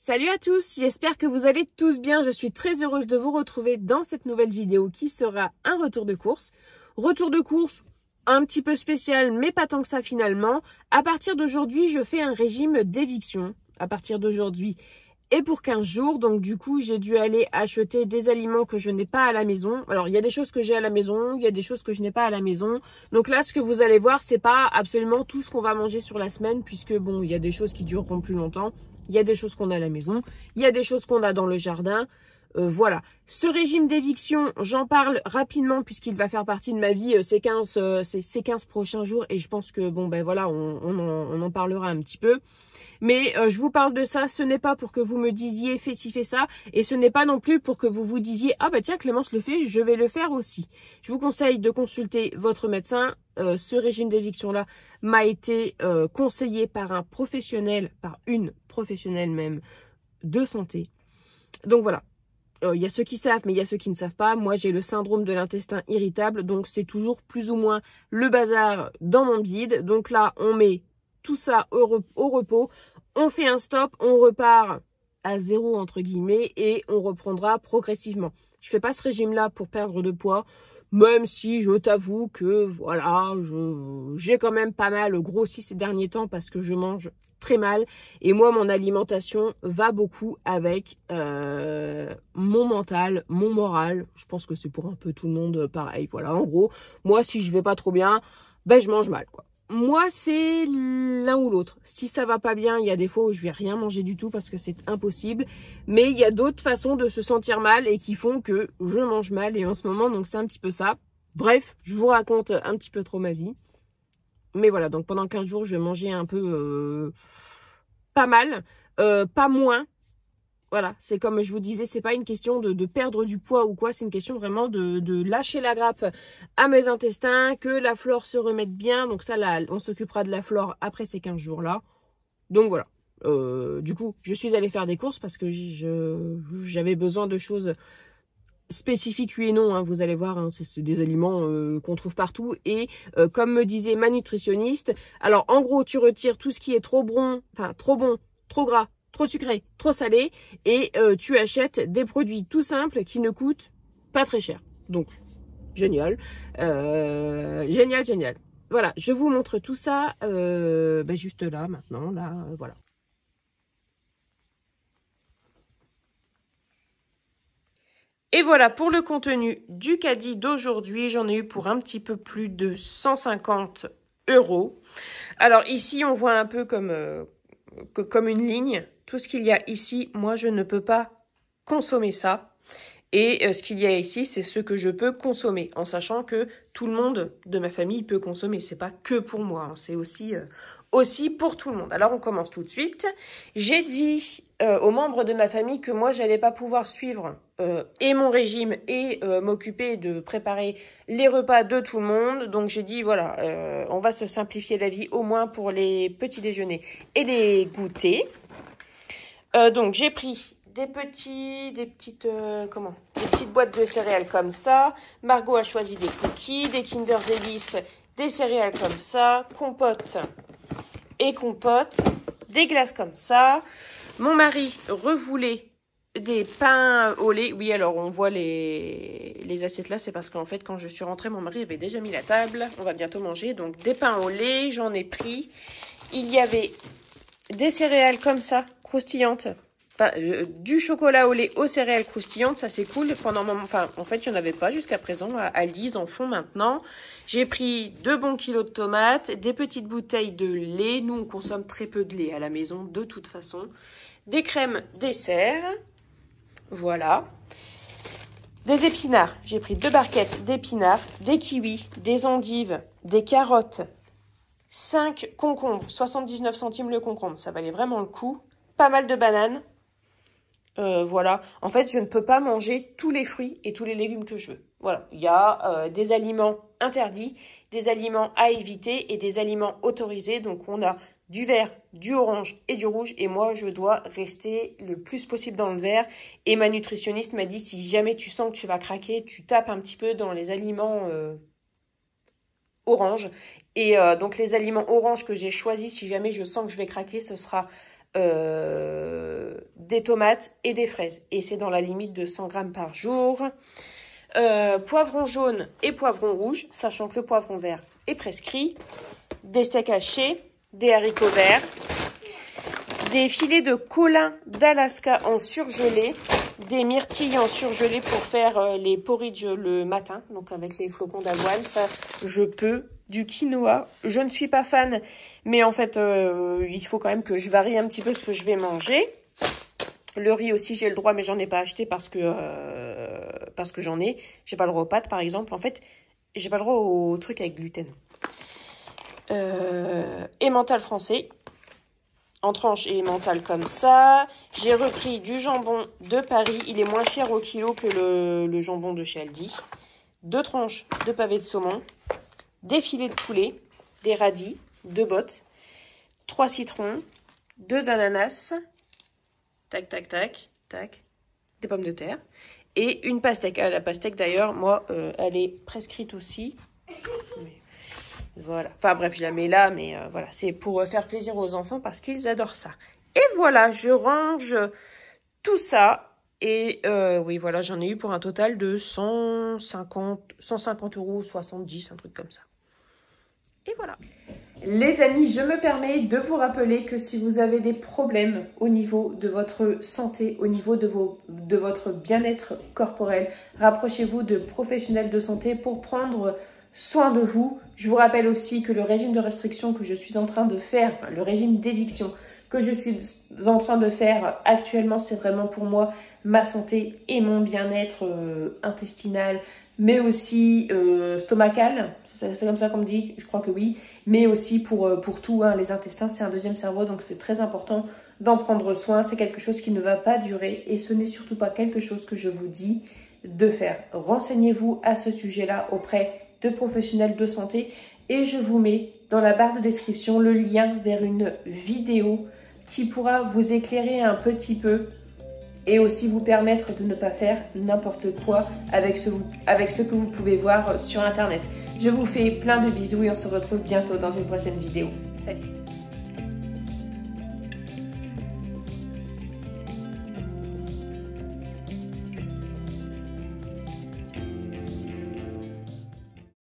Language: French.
Salut à tous, j'espère que vous allez tous bien. Je suis très heureuse de vous retrouver dans cette nouvelle vidéo qui sera un retour de course. Retour de course un petit peu spécial, mais pas tant que ça finalement. À partir d'aujourd'hui, je fais un régime d'éviction. À partir d'aujourd'hui et pour 15 jours. Donc du coup, j'ai dû aller acheter des aliments que je n'ai pas à la maison. Alors, il y a des choses que j'ai à la maison, il y a des choses que je n'ai pas à la maison. Donc là, ce que vous allez voir, c'est pas absolument tout ce qu'on va manger sur la semaine, puisque bon, il y a des choses qui dureront plus longtemps. Il y a des choses qu'on a à la maison, il y a des choses qu'on a dans le jardin. Voilà. Ce régime d'éviction, j'en parle rapidement puisqu'il va faire partie de ma vie ces 15 prochains jours. Et je pense que, bon, ben voilà, on en parlera un petit peu. Mais je vous parle de ça, ce n'est pas pour que vous me disiez fais ci, fais ça. Et ce n'est pas non plus pour que vous vous disiez ah bah tiens, Clémence le fait, je vais le faire aussi. Je vous conseille de consulter votre médecin. Ce régime d'éviction-là m'a été conseillé par un professionnel, par une professionnelle même, de santé. Donc voilà. Il y a ceux qui savent, mais il y a ceux qui ne savent pas. Moi, j'ai le syndrome de l'intestin irritable, donc c'est toujours plus ou moins le bazar dans mon bide. Donc là, on met tout ça au repos, on fait un stop, on repart à zéro entre guillemets et on reprendra progressivement. Je fais pas ce régime-là pour perdre de poids, même si je t'avoue que voilà, j'ai quand même pas mal grossi ces derniers temps parce que je mange très mal. Et moi, mon alimentation va beaucoup avec mon mental, mon moral. Je pense que c'est pour un peu tout le monde pareil. Voilà, en gros, moi, si je vais pas trop bien, ben je mange mal, quoi. Moi, c'est l'un ou l'autre. Si ça va pas bien, il y a des fois où je vais rien manger du tout parce que c'est impossible. Mais il y a d'autres façons de se sentir mal et qui font que je mange mal. Et en ce moment, donc c'est un petit peu ça. Bref, je vous raconte un petit peu trop ma vie. Mais voilà, donc pendant 15 jours, je vais manger un peu pas mal, pas moins. Voilà, c'est comme je vous disais, c'est pas une question de perdre du poids ou quoi, c'est une question vraiment de lâcher la grappe à mes intestins, que la flore se remette bien. Donc ça, là, on s'occupera de la flore après ces 15 jours-là. Donc voilà, du coup, je suis allée faire des courses parce que j'avais besoin de choses spécifiques, oui et non, hein, vous allez voir, hein, c'est des aliments qu'on trouve partout. Et comme me disait ma nutritionniste, alors en gros, tu retires tout ce qui est trop bon, trop gras, trop sucré, trop salé, et tu achètes des produits tout simples qui ne coûtent pas très cher. Donc, génial. Génial. Voilà, je vous montre tout ça juste là, maintenant, là, voilà. Et voilà pour le contenu du caddie d'aujourd'hui. J'en ai eu pour un petit peu plus de 150 €. Alors ici, on voit un peu comme une ligne. Tout ce qu'il y a ici, moi, je ne peux pas consommer ça. Et ce qu'il y a ici, c'est ce que je peux consommer, en sachant que tout le monde de ma famille peut consommer. C'est pas que pour moi, hein, c'est aussi pour tout le monde. Alors, on commence tout de suite. J'ai dit aux membres de ma famille que moi, j'allais pas pouvoir suivre et mon régime et m'occuper de préparer les repas de tout le monde. Donc, j'ai dit, voilà, on va se simplifier la vie au moins pour les petits déjeuners et les goûters. Donc, j'ai pris des petites boîtes de céréales comme ça. Margot a choisi des cookies, des Kinder Delice, des céréales comme ça, compote, des glaces comme ça. Mon mari revoulait des pains au lait. Oui, alors on voit les assiettes là, c'est parce qu'en fait, quand je suis rentrée, mon mari avait déjà mis la table. On va bientôt manger. Donc, des pains au lait, j'en ai pris. Il y avait des céréales comme ça, croustillantes. Enfin, du chocolat au lait aux céréales croustillantes, ça c'est cool. En fait, il n'y en avait pas jusqu'à présent. À Aldi, ils en font maintenant. J'ai pris 2 bons kilos de tomates, des petites bouteilles de lait. Nous, on consomme très peu de lait à la maison, de toute façon. Des crèmes dessert. Voilà. Des épinards. J'ai pris 2 barquettes d'épinards, des kiwis, des endives, des carottes, 5 concombres, 79 centimes le concombre. Ça valait vraiment le coup. Pas mal de bananes. Voilà, en fait, je ne peux pas manger tous les fruits et tous les légumes que je veux. Voilà, il y a des aliments interdits, des aliments à éviter et des aliments autorisés. Donc, on a du vert, du orange et du rouge. Et moi, je dois rester le plus possible dans le vert. Et ma nutritionniste m'a dit, si jamais tu sens que tu vas craquer, tu tapes un petit peu dans les aliments orange. Et donc, les aliments orange que j'ai choisis, si jamais je sens que je vais craquer, ce sera des tomates et des fraises. Et c'est dans la limite de 100 grammes par jour. Poivron jaune et poivron rouge, sachant que le poivron vert est prescrit. Des steaks hachés, des haricots verts, des filets de colin d'Alaska en surgelé, des myrtilles en surgelé pour faire les porridge le matin, donc avec les flocons d'avoine, ça je peux. Du quinoa, je ne suis pas fan, mais en fait il faut quand même que je varie un petit peu ce que je vais manger. Le riz aussi j'ai le droit, mais j'en ai pas acheté parce que j'ai pas le droit aux pâtes par exemple. En fait j'ai pas le droit aux trucs avec gluten. Emmental français en tranches et emmental comme ça. J'ai repris du jambon de Paris, il est moins cher au kilo que le jambon de chez Aldi. 2 tranches de pavés de saumon, des filets de poulet, des radis, 2 bottes, 3 citrons, 2 ananas, tac, tac, tac, tac, des pommes de terre, et une pastèque. La pastèque d'ailleurs, moi, elle est prescrite aussi. Mais voilà, enfin bref, je la mets là, mais voilà, c'est pour faire plaisir aux enfants parce qu'ils adorent ça. Et voilà, je range tout ça. Et oui, voilà, j'en ai eu pour un total de 150 €, 70, un truc comme ça. Et voilà. Les amis, je me permets de vous rappeler que si vous avez des problèmes au niveau de votre santé, au niveau de votre bien-être corporel, rapprochez-vous de professionnels de santé pour prendre soin de vous. Je vous rappelle aussi que le régime de restriction que je suis en train de faire, le régime d'éviction que je suis en train de faire actuellement, c'est vraiment pour moi ma santé et mon bien-être intestinal, mais aussi stomacal, c'est comme ça qu'on me dit, je crois que oui, mais aussi pour tout, hein, les intestins, c'est un deuxième cerveau, donc c'est très important d'en prendre soin, c'est quelque chose qui ne va pas durer et ce n'est surtout pas quelque chose que je vous dis de faire. Renseignez-vous à ce sujet-là auprès de professionnels de santé et je vous mets dans la barre de description le lien vers une vidéo qui pourra vous éclairer un petit peu et aussi vous permettre de ne pas faire n'importe quoi avec ce que vous pouvez voir sur internet. Je vous fais plein de bisous et on se retrouve bientôt dans une prochaine vidéo. Salut!